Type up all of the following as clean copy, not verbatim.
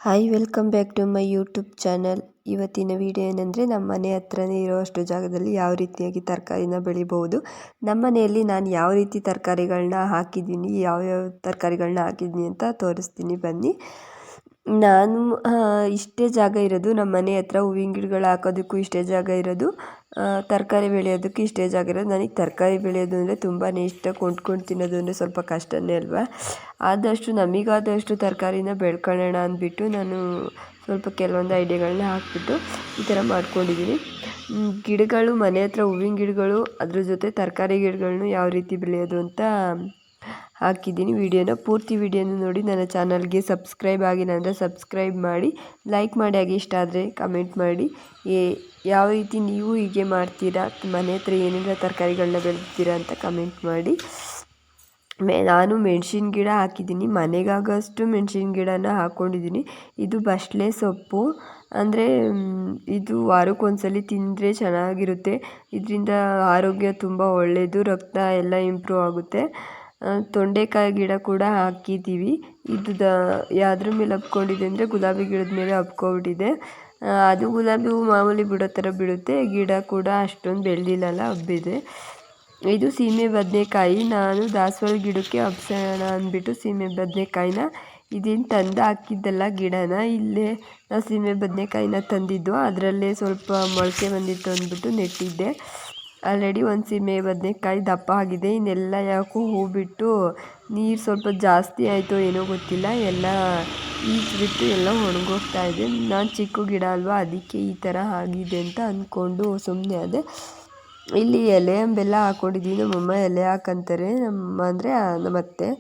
Hi welcome back to my YouTube channel. ಇವತ್ತಿನ video ಏನಂದರೆ ನಮ್ಮ ಮನೆ ಹತ್ರನೇ ಇರೋಷ್ಟು ಜಾಗದಲ್ಲಿ ಯಾವ ರೀತಿಯಾಗಿ ತರಕಾರಿನ ಬೆಳಿಬಹುದು, ನಮ್ಮ ಮನೆಯಲ್ಲಿ ನಾನು ಯಾವ ರೀತಿ ತರಕಾರಿಗಳನ್ನ ಹಾಕಿದ್ದೀನಿ, ಯಾವ್ಯಾವ ತರಕಾರಿಗಳನ್ನ ಹಾಕಿದ್ದೀನಿ ಅಂತ ತೋರಿಸ್ತೀನಿ ಬನ್ನಿ. ನಾನು ಇಷ್ಟೇ ಜಾಗ ಇರೋದು ನಮ್ಮ ಮನೆ ಹತ್ರ. ಹೂವಿನ ಗಿಡಗಳು ಹಾಕೋದಕ್ಕೂ ಇಷ್ಟೇ ಜಾಗ ಇರೋದು, ತರಕಾರಿ ಬೆಳೆಯೋದಕ್ಕೂ ಇಷ್ಟೇ ಜಾಗ ಇರೋದು. ನನಗೆ ತರಕಾರಿ ಬೆಳೆಯೋದು ಅಂದರೆ ತುಂಬಾ ಇಷ್ಟ. ಕೊಂಡ್ಕೊಂಡು ತಿನ್ನೋದು ಅಂದರೆ ಸ್ವಲ್ಪ ಕಷ್ಟನೇ ಅಲ್ವಾ. ಆದಷ್ಟು ನಮಗಾದಷ್ಟು ತರಕಾರಿನ ಬೆಳ್ಕೊಳ್ಳೋಣ ಅಂದ್ಬಿಟ್ಟು ನಾನು ಸ್ವಲ್ಪ ಕೆಲವೊಂದು ಐಡಿಯಾಗಳನ್ನ ಹಾಕ್ಬಿಟ್ಟು ಈ ಥರ ಮಾಡ್ಕೊಂಡಿದ್ದೀನಿ. ಗಿಡಗಳು ಮನೆ ಹತ್ರ ಹೂವಿನ ಗಿಡಗಳು, ಅದ್ರ ಜೊತೆ ತರಕಾರಿ ಗಿಡಗಳನ್ನು ಯಾವ ರೀತಿ ಬೆಳೆಯೋದು ಅಂತ ಹಾಕಿದ್ದೀನಿ. ವಿಡಿಯೋನ ಪೂರ್ತಿ ವಿಡಿಯೋನ ನೋಡಿ. ನನ್ನ ಚಾನಲ್ಗೆ ಸಬ್ಸ್ಕ್ರೈಬ್ ಆಗಿಲ್ಲ ಅಂದರೆ ಸಬ್ಸ್ಕ್ರೈಬ್ ಮಾಡಿ, ಲೈಕ್ ಮಾಡಿ, ಹಾಗೆ ಇಷ್ಟ ಆದರೆ ಕಮೆಂಟ್ ಮಾಡಿ ಯಾವ ರೀತಿ ನೀವು ಹೀಗೆ ಮಾಡ್ತೀರಾ, ಮನೆ ಹತ್ರ ಏನೆಲ್ಲ ತರಕಾರಿಗಳನ್ನ ಬೆಳೆತೀರಾ ಅಂತ ಕಮೆಂಟ್ ಮಾಡಿ. ನಾನು ಮೆಣಸಿನ ಗಿಡ ಹಾಕಿದ್ದೀನಿ, ಮನೆಗಾಗೋಷ್ಟು ಮೆಣಸಿನ ಗಿಡನ ಹಾಕ್ಕೊಂಡಿದ್ದೀನಿ. ಇದು ಬಸಳೆ ಸೊಪ್ಪು, ಅಂದರೆ ಇದು ವಾರಕ್ಕೊಂದ್ಸಲಿ ತಿಂದರೆ ಚೆನ್ನಾಗಿರುತ್ತೆ. ಇದರಿಂದ ಆರೋಗ್ಯ ತುಂಬ ಒಳ್ಳೆಯದು, ರಕ್ತ ಎಲ್ಲ ಇಂಪ್ರೂವ್ ಆಗುತ್ತೆ. ತೊಂಡೆಕಾಯಿ ಗಿಡ ಕೂಡ ಹಾಕಿದ್ದೀವಿ. ಇದು ಯಾವ್ದ್ರ ಮೇಲೆ ಹಬ್ಕೊಂಡಿದೆ ಅಂದರೆ ಗುಲಾಬಿ ಗಿಡದ ಮೇಲೆ ಹಬ್ಕೊಬಿಟ್ಟಿದೆ. ಅದು ಗುಲಾಬಿ ಹೂ ಮಾಮೂಲಿ ಬಿಡೋ ಥರ ಬಿಡುತ್ತೆ, ಗಿಡ ಕೂಡ ಅಷ್ಟೊಂದು ಬೆಳೆದಿಲ್ಲಲ್ಲ, ಹಬ್ಬಿದೆ. ಇದು ಸೀಮೆ ಬದನೆಕಾಯಿ. ನಾನು ದಾಸವಾಳ ಗಿಡಕ್ಕೆ ಹಬ್ಸೋಣ ಅಂದ್ಬಿಟ್ಟು ಸೀಮೆ ಬದನೆಕಾಯಿನ ಇದೇನು ತಂದು ಹಾಕಿದ್ದಲ್ಲ ಗಿಡನ, ಇಲ್ಲೇ ನಾವು ಸೀಮೆ ಬದನೆಕಾಯಿನ ತಂದಿದ್ದು, ಅದರಲ್ಲೇ ಸ್ವಲ್ಪ ಮೊಳಕೆ ಬಂದಿತ್ತು ಅಂದ್ಬಿಟ್ಟು ನೆಟ್ಟಿದ್ದೆ. ಆಲ್ರೆಡಿ ಒಂದು ಸೀಮೆ ಬದನೆಕಾಯಿ ದಪ್ಪ ಆಗಿದೆ. ಇನ್ನೆಲ್ಲ ಯಾಕೋ ಹೂ ಬಿಟ್ಟು ನೀರು ಸ್ವಲ್ಪ ಜಾಸ್ತಿ ಆಯಿತು ಏನೋ ಗೊತ್ತಿಲ್ಲ, ಎಲ್ಲ ಈಜ್ಬಿಟ್ಟು ಎಲ್ಲ ಒಣಗೋಗ್ತಾ ಇದೆ. ನಾನು ಚಿಕ್ಕ ಗಿಡ ಅಲ್ವಾ, ಅದಕ್ಕೆ ಈ ಥರ ಆಗಿದೆ ಅಂತ ಅಂದ್ಕೊಂಡು ಸುಮ್ಮನೆ ಅದೇ. ಇಲ್ಲಿ ಎಲೆ ಅಂಬೆಲ್ಲ ಹಾಕ್ಕೊಂಡಿದ್ದೀನಿ. ನಮ್ಮಮ್ಮ ಎಲೆ ಹಾಕಂತಾರೆ, ನಮ್ಮತ್ತೆ.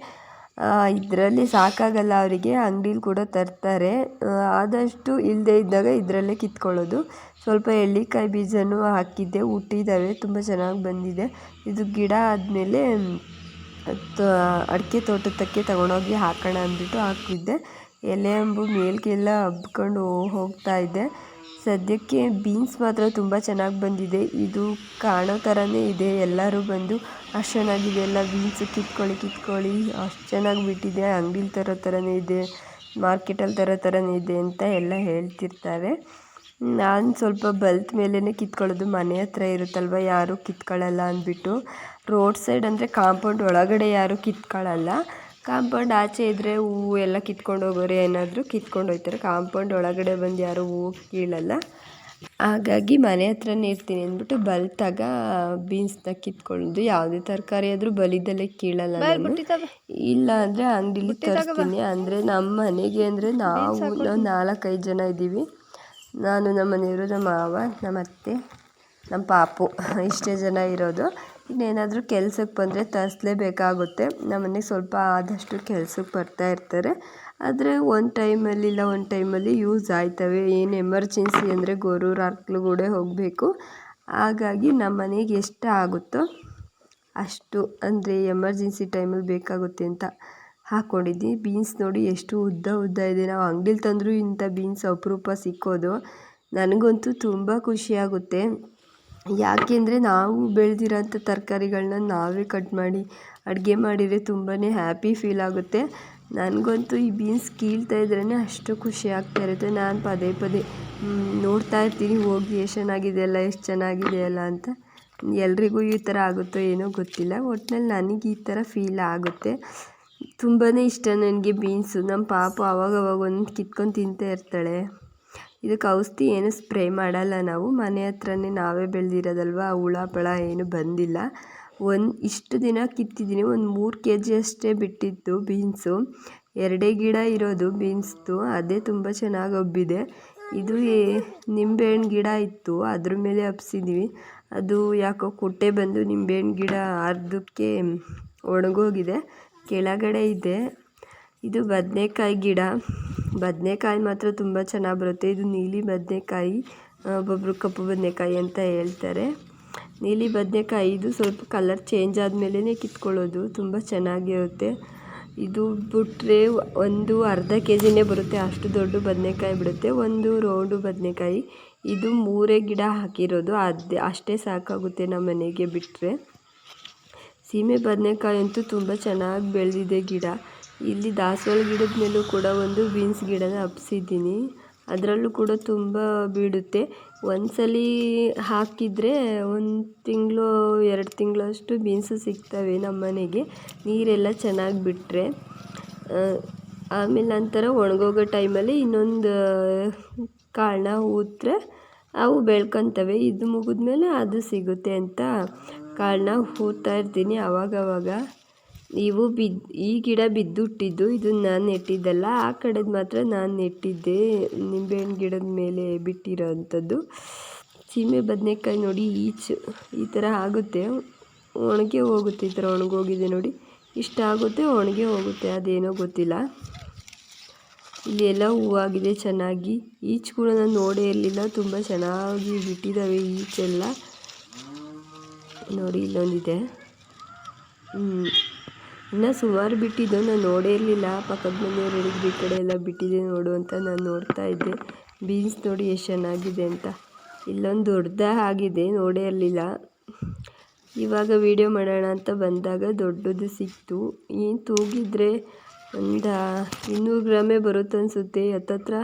ಇದರಲ್ಲಿ ಸಾಕಾಗಲ್ಲ ಅವರಿಗೆ, ಅಂಗಡೀಲಿ ಕೂಡ ತರ್ತಾರೆ. ಆದಷ್ಟು ಇಲ್ಲದೆ ಇದ್ದಾಗ ಇದರಲ್ಲೇ ಕಿತ್ಕೊಳ್ಳೋದು. ಸ್ವಲ್ಪ ಎಳ್ಳಿಕಾಯಿ ಬೀಜನೂ ಹಾಕಿದ್ದೆ, ಹುಟ್ಟಿದ್ದಾವೆ, ತುಂಬ ಚೆನ್ನಾಗಿ ಬಂದಿದೆ. ಇದು ಗಿಡ ಆದಮೇಲೆ ಅಡಿಕೆ ತೋಟಕ್ಕೆ ತಗೊಂಡೋಗಿ ಹಾಕೋಣ ಅಂದ್ಬಿಟ್ಟು ಹಾಕಿದ್ದೆ. ಎಲೆ ಅಂಬು ಮೇಲ್ಗೆಲ್ಲ ಹಬ್ಕೊಂಡು ಹೋಗ್ತಾ ಇದೆ. ಸದ್ಯಕ್ಕೆ ಬೀನ್ಸ್ ಮಾತ್ರ ತುಂಬ ಚೆನ್ನಾಗಿ ಬಂದಿದೆ. ಇದು ಕಾಣೋ ಥರನೇ ಇದೆ. ಎಲ್ಲರೂ ಬಂದು ಅಷ್ಟು ಚೆನ್ನಾಗಿದೆ ಎಲ್ಲ ಬೀನ್ಸು, ಕಿತ್ಕೊಳ್ಳಿ ಅಷ್ಟು ಚೆನ್ನಾಗಿ ಬಿಟ್ಟಿದೆ, ಅಂಗಡೀಲಿ ತರೋ ಥರನೇ ಇದೆ, ಮಾರ್ಕೆಟಲ್ಲಿ ತರೋ ಥರನೇ ಇದೆ ಅಂತ ಎಲ್ಲ ಹೇಳ್ತಿರ್ತಾರೆ. ನಾನು ಸ್ವಲ್ಪ ಬಲ್ತ್ ಮೇಲೇ ಕಿತ್ಕೊಳ್ಳೋದು, ಮನೆ ಹತ್ರ ಇರುತ್ತಲ್ವ ಯಾರೂ ಕಿತ್ಕೊಳ್ಳಲ್ಲ ಅಂದ್ಬಿಟ್ಟು. ರೋಡ್ ಸೈಡ್ ಅಂದರೆ ಕಾಂಪೌಂಡ್ ಒಳಗಡೆ ಯಾರೂ ಕಿತ್ಕೊಳ್ಳಲ್ಲ, ಕಾಂಪೌಂಡ್ ಆಚೆ ಇದ್ದರೆ ಹೂವು ಎಲ್ಲ ಕಿತ್ಕೊಂಡು ಹೋಗೋರು ಏನಾದರೂ ಕಿತ್ಕೊಂಡು ಹೋಗ್ತಾರೆ. ಕಾಂಪೌಂಡ್ ಒಳಗಡೆ ಬಂದು ಯಾರೂ ಹೂವು ಕೀಳಲ್ಲ. ಹಾಗಾಗಿ ಮನೆ ಹತ್ರನೇ ಇರ್ತೀನಿ ಅಂದ್ಬಿಟ್ಟು ಬಲ್ತಾಗ ಬೀನ್ಸ್ನ ಕಿತ್ಕೊಳ್ಳೋದು. ಯಾವುದೇ ತರಕಾರಿ ಆದರೂ ಬಲಿದಲ್ಲೇ ಕೀಳಲ್ಲ ನಾನು, ಇಲ್ಲ ಅಂದರೆ ಅಂಗಡಿಲಿ ತರಿಸ್ತೀನಿ. ಅಂದರೆ ನಮ್ಮ ಮನೆಗೆ ಅಂದರೆ ನಾವು 4-5 ಜನ ಇದ್ದೀವಿ. ನಾನು, ನಮ್ಮ ಮನೆಯವರು, ನಮ್ಮ ಮಾವ, ನಮ್ಮ ಅತ್ತೆ, ನಮ್ಮ ಪಾಪು, ಇಷ್ಟೇ ಜನ ಇರೋದು. ಇನ್ನೇನಾದರೂ ಕೆಲ್ಸಕ್ಕೆ ಬಂದರೆ ತರಿಸ್ಲೇಬೇಕಾಗುತ್ತೆ. ನಮ್ಮನೆಗೆ ಸ್ವಲ್ಪ ಆದಷ್ಟು ಕೆಲ್ಸಕ್ಕೆ ಬರ್ತಾ ಇರ್ತಾರೆ, ಆದರೆ ಒಂದು ಟೈಮಲ್ಲಿ ಯೂಸ್ ಆಯ್ತವೆ. ಏನು ಎಮರ್ಜೆನ್ಸಿ ಅಂದರೆ ಗೊರೂರು ಅರ್ಕಲ್ಗೂಡೆ ಹೋಗಬೇಕು, ಹಾಗಾಗಿ ನಮ್ಮ ಮನೆಗೆ ಎಷ್ಟು ಆಗುತ್ತೋ ಅಷ್ಟು, ಅಂದರೆ ಎಮರ್ಜೆನ್ಸಿ ಟೈಮಲ್ಲಿ ಬೇಕಾಗುತ್ತೆ ಅಂತ ಹಾಕ್ಕೊಂಡಿದ್ದೀನಿ. ಬೀನ್ಸ್ ನೋಡಿ ಎಷ್ಟು ಉದ್ದ ಇದೆ. ನಾವು ಅಂಗಡೀಲಿ ತಂದರೂ ಇಂಥ ಬೀನ್ಸ್ ಅಪರೂಪ ಸಿಕ್ಕೋದು. ನನಗಂತೂ ತುಂಬ ಖುಷಿಯಾಗುತ್ತೆ, ಯಾಕೆಂದರೆ ನಾವು ಬೆಳೆದಿರೋಂಥ ತರಕಾರಿಗಳನ್ನ ನಾವೇ ಕಟ್ ಮಾಡಿ ಅಡುಗೆ ಮಾಡಿದರೆ ತುಂಬಾ ಹ್ಯಾಪಿ ಫೀಲ್ ಆಗುತ್ತೆ. ನನಗಂತೂ ಈ ಬೀನ್ಸ್ ಕೀಳ್ತಾ ಇದ್ರೇ ಅಷ್ಟು ಖುಷಿ ಆಗ್ತಾ ಇರುತ್ತೆ. ನಾನು ಪದೇ ನೋಡ್ತಾ ಇರ್ತೀನಿ, ಹೋಗಿ ಎಷ್ಟು ಚೆನ್ನಾಗಿದೆ ಅಲ್ಲ ಅಂತ. ಎಲ್ರಿಗೂ ಈ ಥರ ಆಗುತ್ತೋ ಏನೋ ಗೊತ್ತಿಲ್ಲ, ಒಟ್ಟಿನಲ್ಲಿ ನನಗೆ ಈ ಥರ ಫೀಲ್ ಆಗುತ್ತೆ. ತುಂಬಾ ಇಷ್ಟ ನನಗೆ ಬೀನ್ಸು. ನಮ್ಮ ಪಾಪು ಅವಾಗವಾಗ ಒಂದು ಕಿತ್ಕೊಂಡು ತಿಂತಾ ಇರ್ತಾಳೆ. ಇದಕ್ಕೆ ಔಷಧಿ ಏನು ಸ್ಪ್ರೇ ಮಾಡಲ್ಲ ನಾವು, ಮನೆ ಹತ್ರನೇ ನಾವೇ ಬೆಳೆದಿರೋದಲ್ವ, ಹುಳ ಪಳ ಏನು ಬಂದಿಲ್ಲ. ಇಷ್ಟು ದಿನ ಕಿತ್ತಿದ್ದೀನಿ, ಒಂದು 3 kg ಅಷ್ಟೇ ಬಿಟ್ಟಿತ್ತು ಬೀನ್ಸು. 2 ಗಿಡ ಇರೋದು ಬೀನ್ಸ್ದು, ಅದೇ ತುಂಬ ಚೆನ್ನಾಗಿ ಹಬ್ಬಿದೆ. ಇದು ನಿಂಬೆಹಣ್ಣು ಗಿಡ ಇತ್ತು, ಅದ್ರ ಮೇಲೆ ಹಬ್ಸಿದ್ದೀವಿ. ಅದು ಯಾಕೋ ಕುಟ್ಟೆ ಬಂದು ನಿಂಬೆಹಣ್ಣು ಗಿಡ ಅರ್ಧಕ್ಕೆ ಒಣಗೋಗಿದೆ, ಕೆಳಗಡೆ ಇದೆ. ಇದು ಬದನೆಕಾಯಿ ಗಿಡ. ಬದನೆಕಾಯಿ ಮಾತ್ರ ತುಂಬ ಚೆನ್ನಾಗಿ ಬರುತ್ತೆ. ಇದು ನೀಲಿ ಬದನೆಕಾಯಿ, ಒಬ್ಬೊಬ್ಬರು ಕಪ್ಪು ಬದನೆಕಾಯಿ ಅಂತ ಹೇಳ್ತಾರೆ. ನೀಲಿ ಬದನೆಕಾಯಿ ಇದು ಸ್ವಲ್ಪ ಕಲರ್ ಚೇಂಜ್ ಆದಮೇಲೆ ಕಿತ್ಕೊಳ್ಳೋದು, ತುಂಬ ಚೆನ್ನಾಗಿರುತ್ತೆ. ಇದು ಬಿಟ್ಟರೆ ಒಂದು ಅರ್ಧ kgನೇ ಬರುತ್ತೆ, ಅಷ್ಟು ದೊಡ್ಡ ಬದನೆಕಾಯಿ ಬಿಡುತ್ತೆ. ಒಂದು ರೌಂಡು ಬದನೆಕಾಯಿ. ಇದು 3 ಗಿಡ ಹಾಕಿರೋದು, ಅಷ್ಟೇ ಸಾಕಾಗುತ್ತೆ ನಮ್ಮ ಮನೆಗೆ ಬಿಟ್ಟರೆ. ಸೀಮೆ ಬದನೆಕಾಯಿ ಅಂತೂ ತುಂಬ ಚೆನ್ನಾಗಿ ಬೆಳೆದಿದೆ ಗಿಡ. ಇಲ್ಲಿ ದಾಸವಾಳ ಗಿಡದ ಮೇಲೂ ಕೂಡ ಒಂದು ಬೀನ್ಸ್ ಗಿಡನ ಹಬ್ಸಿದ್ದೀನಿ. ಅದರಲ್ಲೂ ಕೂಡ ತುಂಬ ಬಿಡುತ್ತೆ. ಒಂದ್ಸಲಿ ಹಾಕಿದರೆ 1 ತಿಂಗಳು 2 ತಿಂಗಳಷ್ಟು ಬೀನ್ಸು ಸಿಗ್ತವೆ ನಮ್ಮ ಮನೆಗೆ, ನೀರೆಲ್ಲ ಚೆನ್ನಾಗಿ ಬಿಟ್ಟರೆ. ಆಮೇಲೆ ನಂತರ ಒಣಗೋಗೋ ಟೈಮಲ್ಲಿ ಇನ್ನೊಂದು ಕಾಳನ್ನ ಊದ್ರೆ ಅವು ಬೆಳ್ಕೊತವೆ. ಇದು ಮುಗಿದ್ಮೇಲೆ ಅದು ಸಿಗುತ್ತೆ ಅಂತ ಕಾಳನ್ನ ಊದ್ತಾ ಇರ್ತೀನಿ ಆವಾಗವಾಗ. ಈ ಗಿಡ ಬಿದ್ದುಟ್ಟಿದ್ದು, ಇದು ನಾನು ನೆಟ್ಟಿದ್ದಲ್ಲ. ಆ ಕಡೆದು ಮಾತ್ರ ನಾನು ನೆಟ್ಟಿದ್ದೆ, ನಿಂಬೆಹಣ್ಣು ಗಿಡದ ಮೇಲೆ ಬಿಟ್ಟಿರೋ ಅಂಥದ್ದು. ಸೀಮೆ ಬದನೆಕಾಯಿ ನೋಡಿ ಈ ಥರ ಆಗುತ್ತೆ, ಒಣಗಿ ಹೋಗುತ್ತೆ. ಈ ಥರ ಒಣಗೋಗಿದೆ ನೋಡಿ, ಇಷ್ಟ ಆಗುತ್ತೆ, ಒಣಗಿ ಹೋಗುತ್ತೆ, ಅದೇನೋ ಗೊತ್ತಿಲ್ಲ. ಇಲ್ಲಿ ಎಲ್ಲ ಹೂವಾಗಿದೆ ಚೆನ್ನಾಗಿ. ಈಚ್ ಕೂಡ ನಾನು ನೋಡೇ ಇರಲಿಲ್ಲ, ತುಂಬ ಚೆನ್ನಾಗಿ ಬಿಟ್ಟಿದ್ದಾವೆ ಈಚೆಲ್ಲ. ನೋಡಿ ಇಲ್ಲೊಂದಿದೆ. ಇನ್ನು ಸುಮಾರು ಬಿಟ್ಟಿದ್ದು ನಾನು ನೋಡೇ ಇರಲಿಲ್ಲ. ಪಕ್ಕದ ಮನೆಯವ್ರು ಹೇಳಿದ್ರು ಈ ಕಡೆ ಎಲ್ಲ ಬಿಟ್ಟಿದೆ ನೋಡು ಅಂತ. ನಾನು ನೋಡ್ತಾ ಇದ್ದೆ. ಬೀನ್ಸ್ ನೋಡಿ ಎಷ್ಟು ಚೆನ್ನಾಗಿದೆ ಅಂತ. ಇಲ್ಲೊಂದು ದೊಡ್ಡದ ಆಗಿದೆ, ನೋಡೇ ಇರಲಿಲ್ಲ. ಇವಾಗ ವೀಡಿಯೋ ಮಾಡೋಣ ಅಂತ ಬಂದಾಗ ದೊಡ್ಡದು ಸಿಕ್ತು. ಏನು ತೂಗಿದ್ರೆ ಒಂದು 200 ಗ್ರಾಮೇ ಬರುತ್ತೆ ಅನಿಸುತ್ತೆ. ಹತ್ತತ್ರ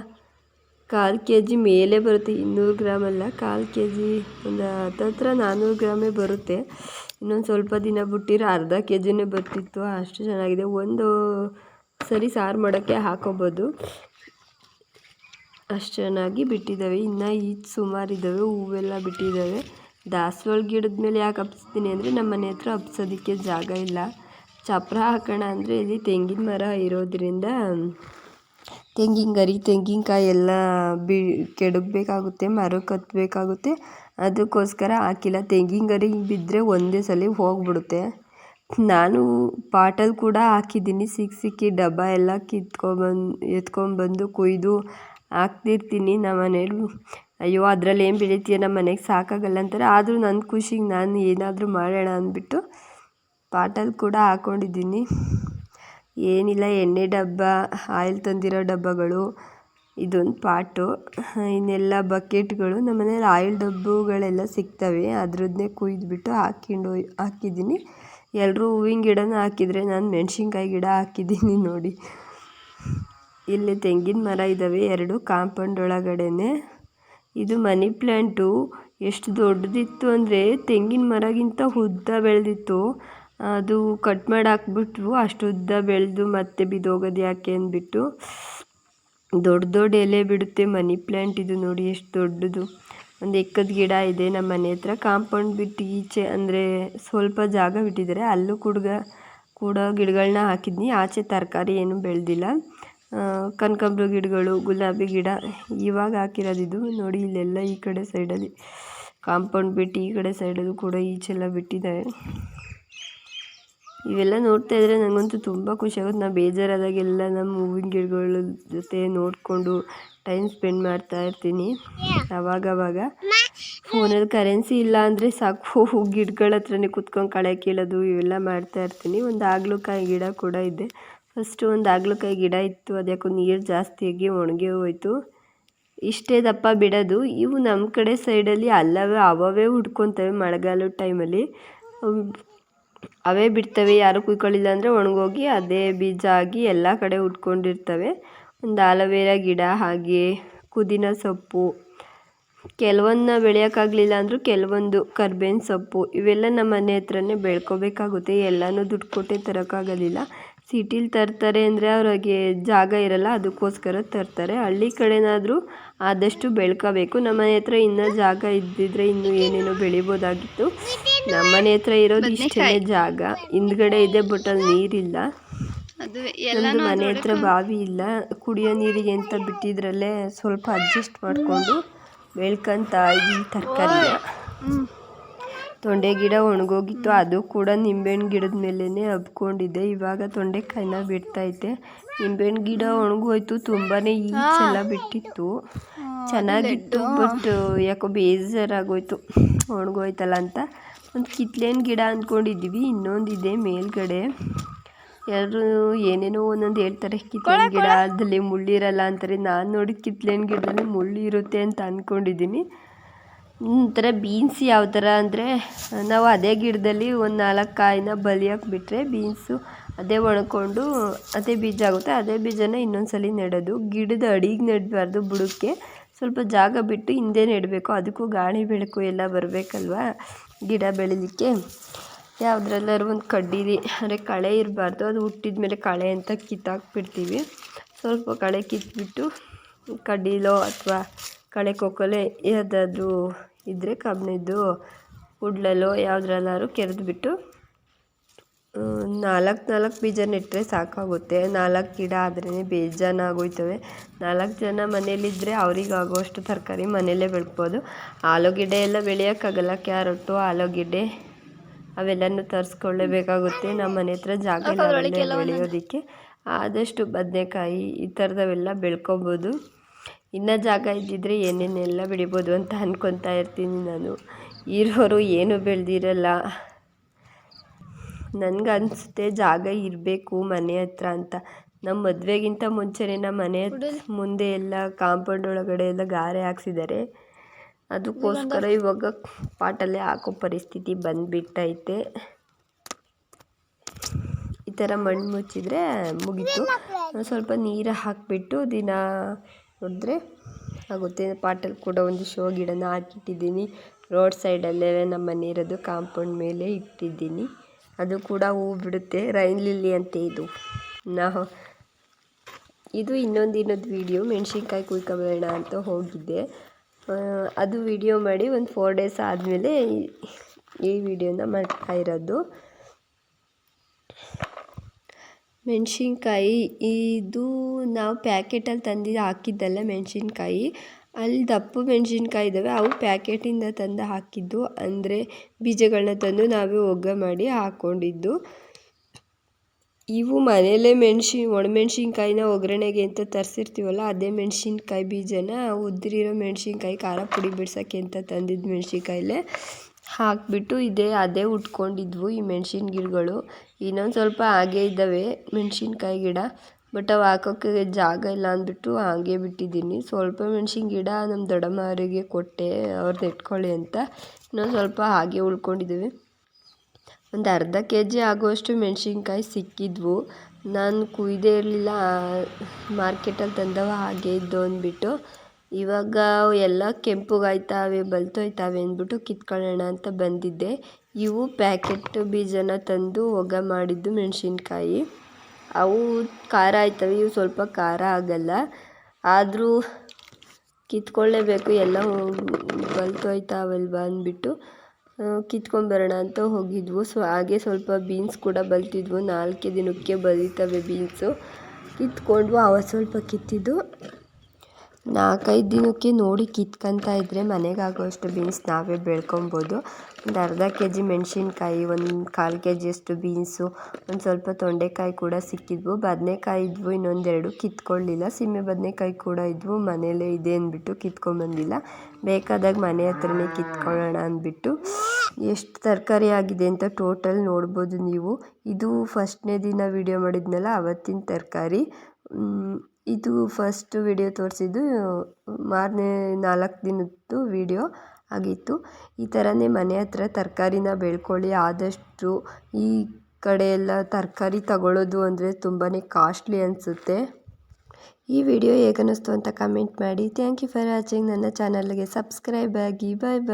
1/4 kg ಮೇಲೆ ಬರುತ್ತೆ. 200 ಗ್ರಾಮಲ್ಲ, 1/4 kg, ಒಂದು ಹತ್ತತ್ರ 400 ಗ್ರಾಮೇ ಬರುತ್ತೆ. ಇನ್ನೊಂದು ಸ್ವಲ್ಪ ದಿನ ಬಿಟ್ಟಿರೋ ಅರ್ಧ kgನೇ ಬರ್ತಿತ್ತು, ಅಷ್ಟು ಚೆನ್ನಾಗಿದೆ. ಒಂದು ಸರಿ ಸಾರು ಮಾಡೋಕ್ಕೆ ಹಾಕೋಬೋದು, ಅಷ್ಟು ಚೆನ್ನಾಗಿ ಬಿಟ್ಟಿದ್ದಾವೆ. ಇನ್ನು ಸುಮಾರಿದ್ದಾವೆ, ಹೂವೆಲ್ಲ ಬಿಟ್ಟಿದ್ದಾವೆ. ದಾಸವಾಳ ಗಿಡದ ಮೇಲೆ ಯಾಕೆ ಹಬ್ಸ್ತೀನಿ ಅಂದರೆ ನಮ್ಮ ಮನೆ ಹತ್ರ ಹಬ್ಸೋದಕ್ಕೆ ಜಾಗ ಇಲ್ಲ. ಚಪ್ಪರ ಹಾಕೋಣ ಅಂದರೆ ಇಲ್ಲಿ ತೆಂಗಿನ ಮರ ಇರೋದ್ರಿಂದ ತೆಂಗಿನಕಾಯಿ ಎಲ್ಲ ಕೆಡಗಬೇಕಾಗುತ್ತೆ, ಮರಕ್ಕೆ ಹತ್ತಬೇಕಾಗುತ್ತೆ. ಅದಕ್ಕೋಸ್ಕರ ಹಾಕಿಲ್ಲ. ತೆಂಗಿನ ಗರಿ ಬಿದ್ದರೆ ಒಂದೇ ಸಲ ಹೋಗ್ಬಿಡುತ್ತೆ. ನಾನು ಪಾಟಲ್ಲಿ ಕೂಡ ಹಾಕಿದ್ದೀನಿ. ಸಿಕ್ಕಿ ಡಬ್ಬ ಎಲ್ಲ ಎತ್ಕೊಂಡ್ಬಂದು ಕೊಯ್ದು ಹಾಕ್ತಿರ್ತೀನಿ. ನಮ್ಮ ಮನೇಲಿ ಅಯ್ಯೋ ಅದರಲ್ಲಿ ಏನು ಬೆಳಿತೀಯ, ನಮ್ಮ ಮನೆಗೆ ಸಾಕಾಗಲ್ಲ ಅಂತಾರೆ. ಆದರೂ ನನ್ನ ಖುಷಿಗೆ ನಾನು ಏನಾದರೂ ಮಾಡೋಣ ಅಂದ್ಬಿಟ್ಟು ಪಾಟಲ್ಲಿ ಕೂಡ ಹಾಕ್ಕೊಂಡಿದ್ದೀನಿ. ಏನಿಲ್ಲ, ಎಣ್ಣೆ ಡಬ್ಬ, ಆಯಿಲ್ ತಂದಿರೋ ಡಬ್ಬಗಳು, ಇದೊಂದು ಪಾಟು, ಇನ್ನೆಲ್ಲ ಬಕೆಟ್ಗಳು. ನಮ್ಮ ಮನೇಲಿ ಆಯಿಲ್ ಡಬ್ಬಗಳೆಲ್ಲ ಸಿಗ್ತವೆ, ಅದರದ್ದೇ ಕುಯ್ದುಬಿಟ್ಟು ಹಾಕಿದ್ದೀನಿ. ಎಲ್ಲರೂ ಹೂವಿನ ಗಿಡನ ಹಾಕಿದರೆ ನಾನು ಮೆಣಸಿನ್ಕಾಯಿ ಗಿಡ ಹಾಕಿದ್ದೀನಿ ನೋಡಿ. ಇಲ್ಲಿ ತೆಂಗಿನ ಮರ ಇದ್ದಾವೆ 2 ಕಾಂಪೌಂಡ್ ಒಳಗಡೆನೆ. ಇದು ಮನಿ ಪ್ಲ್ಯಾಂಟು. ಎಷ್ಟು ದೊಡ್ಡದಿತ್ತು ಅಂದರೆ ತೆಂಗಿನ ಮರಗಿಂತ ಉದ್ದ ಬೆಳೆದಿತ್ತು. ಅದು ಕಟ್ ಮಾಡಿ ಹಾಕ್ಬಿಟ್ರು, ಅಷ್ಟು ಉದ್ದ ಬೆಳೆದು ಮತ್ತೆ ಬಿದ್ದೋಗೋದು ಯಾಕೆ ಅಂದ್ಬಿಟ್ಟು. ದೊಡ್ಡ ಎಲೆ ಬಿಡುತ್ತೆ ಮನಿ ಪ್ಲ್ಯಾಂಟ್ ಇದು. ನೋಡಿ ಎಷ್ಟು ದೊಡ್ಡದು. ಒಂದು ಎಕ್ಕದ ಗಿಡ ಇದೆ ನಮ್ಮ ಮನೆ ಹತ್ರ. ಕಾಂಪೌಂಡ್ ಬಿಟ್ಟು ಈಚೆ ಅಂದರೆ ಸ್ವಲ್ಪ ಜಾಗ ಬಿಟ್ಟಿದ್ದಾರೆ, ಅಲ್ಲೂ ಕೂಡ ಗಿಡಗಳನ್ನ ಹಾಕಿದ್ನಿ. ಆಚೆ ತರಕಾರಿ ಏನೂ ಬೆಳೆದಿಲ್ಲ. ಕನಕಾಂಬ್ರ ಗಿಡಗಳು, ಗುಲಾಬಿ ಗಿಡ ಇವಾಗ ಹಾಕಿರೋದಿದು ನೋಡಿ. ಇಲ್ಲೆಲ್ಲ ಈ ಕಡೆ ಸೈಡಲ್ಲಿ ಕಾಂಪೌಂಡ್ ಬಿಟ್ಟು ಈ ಕಡೆ ಸೈಡಲ್ಲೂ ಕೂಡ ಈಚೆಲ್ಲ ಬಿಟ್ಟಿದ್ದಾರೆ. ಇವೆಲ್ಲ ನೋಡ್ತಾ ಇದ್ದರೆ ನನಗಂತೂ ತುಂಬ ಖುಷಿಯಾಗುತ್ತೆ. ನಾನು ಬೇಜಾರಾದಾಗೆಲ್ಲ ನಮ್ಮ ಹೂವಿನ ಗಿಡಗಳ ಜೊತೆ ನೋಡಿಕೊಂಡು ಟೈಮ್ ಸ್ಪೆಂಡ್ ಮಾಡ್ತಾ ಇರ್ತೀನಿ. ಆವಾಗವಾಗ ಫೋನಲ್ಲಿ ಕರೆನ್ಸಿ ಇಲ್ಲ ಅಂದರೆ ಸಾಕು, ಗಿಡಗಳ ಹತ್ರನೇ ಕುತ್ಕೊಂಡು ಕಳೆ ಕೀಳೋದು ಇವೆಲ್ಲ ಮಾಡ್ತಾ ಇರ್ತೀನಿ. ಒಂದು ಹಾಗಲಕಾಯಿ ಗಿಡ ಕೂಡ ಇದೆ. ಫಸ್ಟು ಒಂದು ಹಾಗಲಕಾಯಿ ಗಿಡ ಇತ್ತು, ಅದ್ಯಾಕೋ ನೀರು ಜಾಸ್ತಿಯಾಗಿ ಒಣಗಿ ಹೋಯಿತು. ಇಷ್ಟೇ ದಪ್ಪ ಬಿಡೋದು. ಇವು ನಮ್ಮ ಕಡೆ ಸೈಡಲ್ಲಿ ಅವೇ ಹುಡ್ಕೊತವೆ ಮಳೆಗಾಲದ ಟೈಮಲ್ಲಿ. ಅವೇ ಬಿಡ್ತವೆ, ಯಾರು ಕುಯ್ಕೊಳ್ಳಿಲ್ಲ ಅಂದರೆ ಒಣಗೋಗಿ ಅದೇ ಬೀಜ ಆಗಿ ಎಲ್ಲ ಕಡೆ ಉಟ್ಕೊಂಡಿರ್ತವೆ. ಒಂದು ಆಲೋವೆರಾ ಗಿಡ, ಹಾಗೆ ಪುದೀನ ಸೊಪ್ಪು, ಕೆಲವನ್ನ ಬೆಳೆಯೋಕ್ಕಾಗಲಿಲ್ಲ ಅಂದರೂ ಕೆಲವೊಂದು ಕರ್ಬೇವಿನ ಸೊಪ್ಪು, ಇವೆಲ್ಲ ನಮ್ಮ ಮನೆ ಹತ್ರನೇ ಬೆಳ್ಕೋಬೇಕಾಗುತ್ತೆ. ಎಲ್ಲನೂ ದುಡ್ಡು ಕೊಟ್ಟೆ ತರೋಕ್ಕಾಗೋದಿಲ್ಲ. ಸಿಟೀಲಿ ತರ್ತಾರೆ ಅಂದರೆ ಅವ್ರಿಗೆ ಜಾಗ ಇರಲ್ಲ, ಅದಕ್ಕೋಸ್ಕರ ತರ್ತಾರೆ. ಹಳ್ಳಿ ಕಡೆನಾದರೂ ಆದಷ್ಟು ಬೆಳ್ಕೋಬೇಕು. ನಮ್ಮ ಮನೆ ಹತ್ರ ಇನ್ನೂ ಜಾಗ ಇದ್ದಿದ್ರೆ ಇನ್ನೂ ಏನೇನೋ ಬೆಳಿಬೋದಾಗಿತ್ತು. ನಮ್ಮ ಮನೆ ಹತ್ರ ಇರೋದು ಇಷ್ಟೇ ಜಾಗ. ಹಿಂದ್ಗಡೆ ಇದೆ, ಬಟ್ ಅಲ್ಲಿ ನೀರಿಲ್ಲ. ನಮ್ಮದು ಮನೆ ಹತ್ರ ಬಾವಿ ಇಲ್ಲ, ಕುಡಿಯೋ ನೀರಿಗೆ ಅಂತ ಬಿಟ್ಟಿದ್ರಲ್ಲೇ ಸ್ವಲ್ಪ ಅಡ್ಜಸ್ಟ್ ಮಾಡಿಕೊಂಡು ಬೆಳ್ಕೊಂತ ಇದ್ದೀವಿ ತರಕಾರಿನ. ತೊಂಡೆ ಗಿಡ ಒಣಗೋಗಿತ್ತು, ಅದು ಕೂಡ ನಿಂಬೆಹಣ್ಣು ಗಿಡದ ಮೇಲೇ ಹಬ್ಕೊಂಡಿದ್ದೆ. ಇವಾಗ ತೊಂಡೆಕಾಯಿನ ಬಿಡ್ತೈತೆ. ನಿಂಬೆಹಣ್ಣು ಗಿಡ ಒಣಗೋಯ್ತು, ತುಂಬಾ ಈಚೆಲ್ಲ ಬಿಟ್ಟಿತ್ತು, ಚೆನ್ನಾಗಿತ್ತು. ಬಟ್ ಯಾಕೋ ಬೇಜಾರಾಗೋಯ್ತು ಒಣಗೋಯ್ತಲ್ಲ ಅಂತ. ಒಂದು ಕಿತ್ಳೆಹಣ್ಣು ಗಿಡ ಅಂದ್ಕೊಂಡಿದ್ವಿ, ಇನ್ನೊಂದಿದೆ ಮೇಲ್ಗಡೆ. ಎಲ್ಲರೂ ಏನೇನೋ ಒಂದೊಂದು ಹೇಳ್ತಾರೆ. ಕಿತ್ಳೆಹಣ್ಣು ಗಿಡ ಅದಲ್ಲಿ ಮುಳ್ಳಿರಲ್ಲ ಅಂತಾರೆ. ನಾನು ನೋಡಿದ ಕಿತ್ಳೆಹಣ್ಣು ಗಿಡದಲ್ಲಿ ಮುಳ್ಳು ಇರುತ್ತೆ ಅಂತ ಅಂದ್ಕೊಂಡಿದ್ದೀನಿ. ಒಂಥರ ಬೀನ್ಸ್ ಯಾವ ಥರ ಅಂದರೆ ನಾವು ಅದೇ ಗಿಡದಲ್ಲಿ ಒಂದು 4 ಕಾಯಿನ ಬಲಿಯಕ್ಕೆ ಬಿಟ್ಟರೆ ಬೀನ್ಸು ಅದೇ ಒಣಕೊಂಡು ಅದೇ ಬೀಜ ಆಗುತ್ತೆ. ಅದೇ ಬೀಜನ ಇನ್ನೊಂದ್ಸಲಿ ನೆಡೋದು. ಗಿಡದ ಅಡಿಗೆ ನೆಡಬಾರ್ದು, ಬುಡಕ್ಕೆ ಸ್ವಲ್ಪ ಜಾಗ ಬಿಟ್ಟು ಹಿಂದೆ ನೆಡಬೇಕು. ಅದಕ್ಕೂ ಗಾಳಿ ಬೆಳಕು ಎಲ್ಲ ಬರಬೇಕಲ್ವ ಗಿಡ ಬೆಳಿಲಿಕ್ಕೆ. ಯಾವುದ್ರಲ್ಲಾದ್ರು ಒಂದು ಕಡ್ಡಿ ಅಂದರೆ ಕಳೆ ಇರಬಾರ್ದು, ಅದು ಹುಟ್ಟಿದ ಮೇಲೆ ಕಳೆ ಅಂತ ಕಿತ್ತಾಕ್ಬಿಡ್ತೀವಿ. ಸ್ವಲ್ಪ ಕಳೆ ಕಿತ್ಬಿಟ್ಟು ಕಡ್ಡಿಲೋ ಅಥವಾ ಕಳೆ ಕೊಕ್ಕಲೆ ಯಾವುದಾದ್ರೂ ಇದ್ದರೆ ಕಬ್ಬಿಣದ್ದು ಕುಡ್ಲಲ್ಲೋ ಯಾವುದ್ರಲ್ಲಾದ್ರು ಕೆರೆದ್ಬಿಟ್ಟು 4 ಬೀಜ ನೆಟ್ಟರೆ ಸಾಕಾಗುತ್ತೆ. 4 ಗಿಡ ಆದ್ರೇ ಬೇಜಾನಾಗೋಯ್ತವೆ. 4 ಜನ ಮನೇಲಿದ್ದರೆ ಅವರಿಗಾಗುವಷ್ಟು ತರಕಾರಿ ಮನೆಯಲ್ಲೇ ಬೆಳ್ಬೋದು. ಆಲೂಗೆಡ್ಡೆ ಎಲ್ಲ ಬೆಳೆಯೋಕ್ಕಾಗಲ್ಲ, ಕ್ಯಾರೆಟು ಆಲೂಗೆಡ್ಡೆ ಅವೆಲ್ಲನೂ ತರಿಸ್ಕೊಳ್ಳೇಬೇಕಾಗುತ್ತೆ. ನಮ್ಮ ಮನೆ ಹತ್ರ ಜಾಗ ಇಲ್ಲ ಬೆಳೆಯೋದಕ್ಕೆ. ಆದಷ್ಟು ಬದನೆಕಾಯಿ ಈ ಥರದವೆಲ್ಲ ಬೆಳ್ಕೊಬೋದು. ಇನ್ನೂ ಜಾಗ ಇದ್ದಿದ್ರೆ ಏನೇನೆಲ್ಲ ಬೆಳಿಬೋದು ಅಂತ ಅಂದ್ಕೊತಾ ಇರ್ತೀನಿ ನಾನು. ಇರೋರು ಏನೂ ಬೆಳೆದಿರಲ್ಲ. ನನಗನ್ಸುತ್ತೆ ಜಾಗ ಇರಬೇಕು ಮನೆ ಹತ್ರ ಅಂತ. ನಮ್ಮ ಮದುವೆಗಿಂತ ಮುಂಚೆನೇ ನಮ್ಮ ಮನೆ ಮುಂದೆ ಎಲ್ಲ ಕಾಂಪೌಂಡ್ ಒಳಗಡೆ ಎಲ್ಲ ಗಾರೆ ಹಾಕ್ಸಿದ್ದಾರೆ. ಅದಕ್ಕೋಸ್ಕರ ಇವಾಗ ಪಾಟಲ್ಲೇ ಹಾಕೋ ಪರಿಸ್ಥಿತಿ ಬಂದುಬಿಟ್ಟೈತೆ. ಈ ಥರ ಮಣ್ಣು ಮುಚ್ಚಿದರೆ ಮುಗೀತು. ಸ್ವಲ್ಪ ನೀರು ಹಾಕಿಬಿಟ್ಟು ದಿನ ನೋಡಿದ್ರೆ ಆಗುತ್ತೆ. ಪಾಟಲ್ಲಿ ಕೂಡ ಒಂದು ಶೋ ಗಿಡನ ಹಾಕಿಟ್ಟಿದ್ದೀನಿ. ರೋಡ್ ಸೈಡಲ್ಲೇ ನಮ್ಮ ಮನೆ ಇರೋದು, ಕಾಂಪೌಂಡ್ ಮೇಲೆ ಇಟ್ಟಿದ್ದೀನಿ. ಅದು ಕೂಡ ಹೂವು ಬಿಡುತ್ತೆ. ರೈನ್ ಲಿಲ್ಲಿ ಅಂತ ಇದು ಇನ್ನೊಂದು ವೀಡಿಯೋ. ಮೆಣಸಿನ್ಕಾಯಿ ಕುಯ್ಕೊಬೇಡ ಅಂತ ಹೋಗಿದ್ದೆ. ಅದು ವಿಡಿಯೋ ಮಾಡಿ ಒಂದು 4 ಡೇಸ್ ಆದಮೇಲೆ ಈ ವಿಡಿಯೋನ ಮಾಡ್ತಾ ಇರೋದು. ಮೆಣಸಿನ್ಕಾಯಿ ಇದು ನಾವು ಪ್ಯಾಕೆಟಲ್ಲಿ ತಂದು ಹಾಕಿದ್ದಲ್ಲ ಮೆಣಸಿನ್ಕಾಯಿ. ಅಲ್ಲಿ ದಪ್ಪ ಮೆಣಸಿನ್ಕಾಯಿ ಇದ್ದಾವೆ, ಅವು ಪ್ಯಾಕೆಟಿಂದ ತಂದು ಹಾಕಿದ್ದು. ಅಂದರೆ ಬೀಜಗಳನ್ನ ತಂದು ನಾವೇ ಒಗ್ಗ ಮಾಡಿ ಹಾಕ್ಕೊಂಡಿದ್ದು. ಇವು ಮನೆಯಲ್ಲೇ ಒಣಮೆಣ್ಸಿನ್ಕಾಯಿನ ಒಗ್ಗರಣೆಗೆ ಅಂತ ತರಿಸಿರ್ತೀವಲ್ಲ, ಅದೇ ಮೆಣಸಿನ್ಕಾಯಿ ಬೀಜನ ಉದ್ರಿರೋ ಮೆಣಸಿನ್ಕಾಯಿ ಖಾರ ಪುಡಿ ಬಿಡ್ಸೋಕ್ಕೆ ಅಂತ ತಂದಿದ್ದು ಮೆಣಸಿನ್ಕಾಯಿಲೇ ಹಾಕಿಬಿಟ್ಟು ಅದೇ ಉಟ್ಕೊಂಡಿದ್ವು ಈ ಮೆಣಸಿನ ಗಿಡಗಳು. ಇನ್ನೊಂದು ಸ್ವಲ್ಪ ಹಾಗೇ ಇದ್ದಾವೆ ಮೆಣಸಿನ್ಕಾಯಿ ಗಿಡ, ಬಟ್ ಅವು ಹಾಕೋಕ್ಕೆ ಜಾಗ ಇಲ್ಲ ಅಂದ್ಬಿಟ್ಟು ಹಾಗೆ ಬಿಟ್ಟಿದ್ದೀನಿ. ಸ್ವಲ್ಪ ಮೆಣಸಿನ ಗಿಡ ನಮ್ಮ ದೊಡ್ಡಮ್ಮವರಿಗೆ ಕೊಟ್ಟೆ, ಅವ್ರದ್ದು ಇಟ್ಕೊಳ್ಳಿ ಅಂತ. ಇನ್ನೊಂದು ಸ್ವಲ್ಪ ಹಾಗೆ ಉಳ್ಕೊಂಡಿದ್ದೀವಿ. ಒಂದು ಅರ್ಧ kg ಆಗುವಷ್ಟು ಮೆಣಸಿನ್ಕಾಯಿ ಸಿಕ್ಕಿದ್ವು. ನಾನು ಕುಯ್ದೇ ಇರಲಿಲ್ಲ, ಮಾರ್ಕೆಟಲ್ಲಿ ತಂದವ ಹಾಗೆ ಇದ್ದು ಅಂದ್ಬಿಟ್ಟು. ಇವಾಗ ಎಲ್ಲ ಕೆಂಪುಗಾಯ್ತಾವೆ, ಬಲ್ತೋಯ್ತಾವೆ ಅಂದ್ಬಿಟ್ಟು ಕಿತ್ಕೊಳ್ಳೋಣ ಅಂತ ಬಂದಿದ್ದೆ. ಇವು ಪ್ಯಾಕೆಟ್ ಬೀಜನ ತಂದು ಒಗ್ಗ ಮಾಡಿದ್ದು ಮೆಣಸಿನ್ಕಾಯಿ. ಅವು ಖಾರ ಆಯ್ತವೆ, ಇವು ಸ್ವಲ್ಪ ಖಾರ ಆಗಲ್ಲ. ಆದರೂ ಕಿತ್ಕೊಳ್ಳೇಬೇಕು, ಎಲ್ಲ ಬಲ್ತೋಯ್ತಾವಲ್ವ ಅಂದ್ಬಿಟ್ಟು ಕಿತ್ಕೊಂಬರೋಣ ಅಂತ ಹೋಗಿದ್ವು. ಹಾಗೆ ಸ್ವಲ್ಪ ಬೀನ್ಸ್ ಕೂಡ ಬಲ್ತಿದ್ವು. 4 ದಿನಕ್ಕೆ ಬಲಿತವೆ ಬೀನ್ಸು. ಕಿತ್ಕೊಂಡ್ವು. ಅವತ್ತು ಸ್ವಲ್ಪ ಕಿತ್ತಿದ್ದು 4-5 ದಿನಕ್ಕೆ ನೋಡಿ ಕಿತ್ಕೊತಾ ಇದ್ದರೆ ಮನೆಗಾಗುವಷ್ಟು ಬೀನ್ಸ್ ನಾವೇ ಬೆಳ್ಕೊಬೋದು. ಒಂದು ಅರ್ಧ kg ಮೆಣಸಿನ್ಕಾಯಿ, ಒಂದು 1/4 kg ಬೀನ್ಸು, ಒಂದು ಸ್ವಲ್ಪ ತೊಂಡೆಕಾಯಿ ಕೂಡ ಸಿಕ್ಕಿದ್ವು. ಬದನೆಕಾಯಿ ಇದ್ವು, ಇನ್ನೊಂದೆರಡು ಕಿತ್ಕೊಳ್ಳಿಲ್ಲ. ಸೀಮೆ ಬದನೆಕಾಯಿ ಕೂಡ ಇದ್ವು, ಮನೇಲೇ ಇದೆ ಅಂದ್ಬಿಟ್ಟು ಕಿತ್ಕೊಂಬಂದಿಲ್ಲ. ಬೇಕಾದಾಗ ಮನೆ ಹತ್ರನೇ ಕಿತ್ಕೊಳ್ಳೋಣ ಅಂದ್ಬಿಟ್ಟು. ಎಷ್ಟು ತರಕಾರಿ ಆಗಿದೆ ಅಂತ ಟೋಟಲ್ ನೋಡ್ಬೋದು ನೀವು. ಇದು ಫಸ್ಟ್ನೇ ದಿನ ವಿಡಿಯೋ ಮಾಡಿದ್ನಲ್ಲ, ಅವತ್ತಿನ ತರಕಾರಿ. ಇದು ಫಸ್ಟ್ ವಿಡಿಯೋ ತೋರಿಸಿದ್ದು ಮಾರನೇ 4 ದಿನದ್ದು ವಿಡಿಯೋ ಆಗಿತ್ತು. ಈ ಥರನೇ ಮನೆ ಹತ್ರ ತರಕಾರಿನ ಬೆಳ್ಕೊಳ್ಳಿ ಆದಷ್ಟು. ಈ ಕಡೆ ಎಲ್ಲ ತರಕಾರಿ ತಗೊಳ್ಳೋದು ಅಂದರೆ ತುಂಬಾ ಕಾಸ್ಟ್ಲಿ ಅನಿಸುತ್ತೆ. ಈ ವಿಡಿಯೋ ಹೇಗನ್ನಿಸ್ತು ಅಂತ ಕಮೆಂಟ್ ಮಾಡಿ. Thank you for watching. ನನ್ನ ಚಾನಲ್ಗೆ ಸಬ್ಸ್ಕ್ರೈಬ್ ಆಗಿ. ಬಾಯ್ ಬಾಯ್.